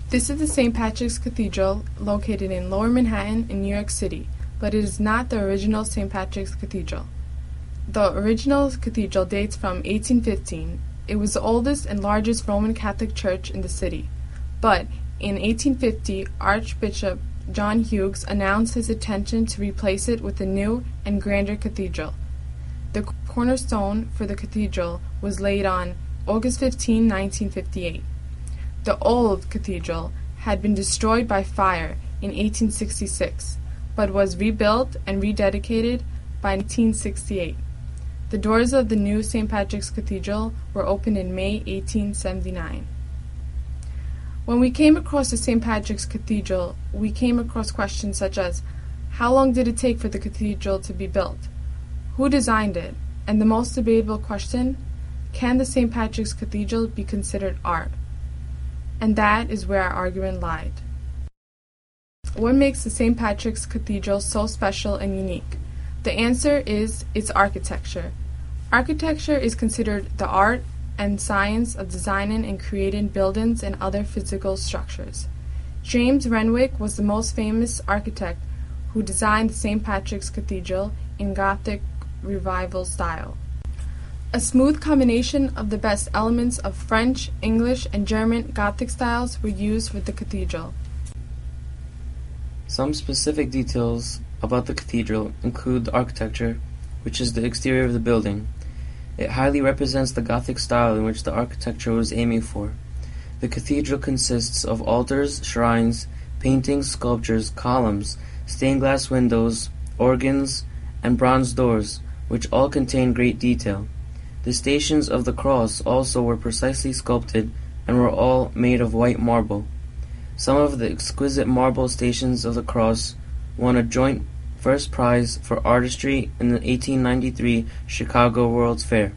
This is the St. Patrick's Cathedral, located in Lower Manhattan in New York City, but it is not the original St. Patrick's Cathedral. The original cathedral dates from 1815. It was the oldest and largest Roman Catholic church in the city. But in 1850, Archbishop John Hughes announced his intention to replace it with a new and grander cathedral. The cornerstone for the cathedral was laid on August 15, 1958. The old cathedral had been destroyed by fire in 1866, but was rebuilt and rededicated by 1968. The doors of the new St. Patrick's Cathedral were opened in May 1879. When we came across the St. Patrick's Cathedral, we came across questions such as, how long did it take for the cathedral to be built? Who designed it? And the most debatable question, can the St. Patrick's Cathedral be considered art? And that is where our argument lied. What makes the St. Patrick's Cathedral so special and unique? The answer is its architecture. Architecture is considered the art and science of designing and creating buildings and other physical structures. James Renwick was the most famous architect who designed the St. Patrick's Cathedral in Gothic Revival style. A smooth combination of the best elements of French, English, and German Gothic styles were used for the cathedral. Some specific details about the cathedral include the architecture, which is the exterior of the building. It highly represents the Gothic style in which the architecture was aiming for. The cathedral consists of altars, shrines, paintings, sculptures, columns, stained glass windows, organs, and bronze doors, which all contain great detail. The Stations of the Cross also were precisely sculpted and were all made of white marble. Some of the exquisite marble Stations of the Cross won a joint first prize for artistry in the 1893 Chicago World's Fair.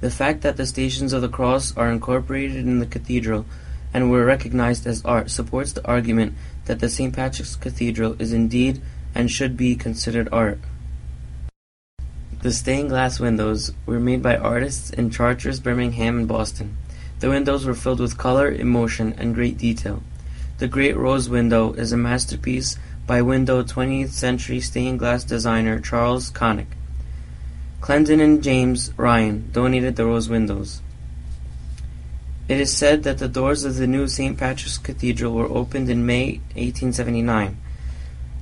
The fact that the Stations of the Cross are incorporated in the cathedral and were recognized as art supports the argument that the St. Patrick's Cathedral is indeed and should be considered art. The stained glass windows were made by artists in Chartres, Birmingham, and Boston. The windows were filled with color, emotion, and great detail. The Great Rose Window is a masterpiece by window 20th century stained glass designer Charles Connick. Clendon and James Ryan donated the rose windows. It is said that the doors of the new St. Patrick's Cathedral were opened in May 1879.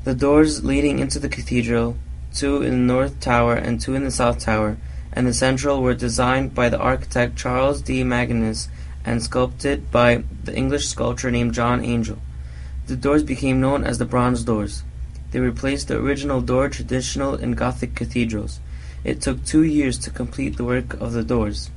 The doors leading into the cathedral, 2 in the North Tower and 2 in the South Tower, and the central were designed by the architect Charles D. Magennis and sculpted by the English sculptor named John Angel. The doors became known as the Bronze Doors. They replaced the original door traditional in Gothic cathedrals. It took 2 years to complete the work of the doors.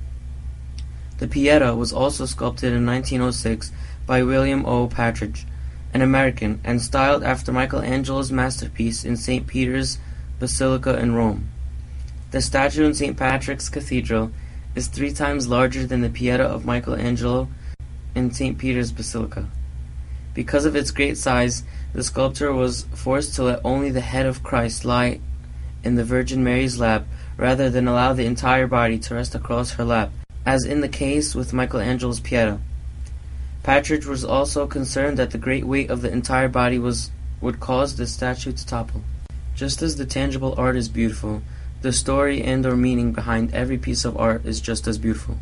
The Pieta was also sculpted in 1906 by William O. Partridge, an American, and styled after Michelangelo's masterpiece in St. Peter's Basilica in Rome. The statue in St. Patrick's Cathedral is 3 times larger than the Pieta of Michelangelo in St. Peter's Basilica. Because of its great size, the sculptor was forced to let only the head of Christ lie in the Virgin Mary's lap rather than allow the entire body to rest across her lap, as in the case with Michelangelo's Pieta. Partridge was also concerned that the great weight of the entire body would cause the statue to topple. Just as the tangible art is beautiful, the story and/or meaning behind every piece of art is just as beautiful.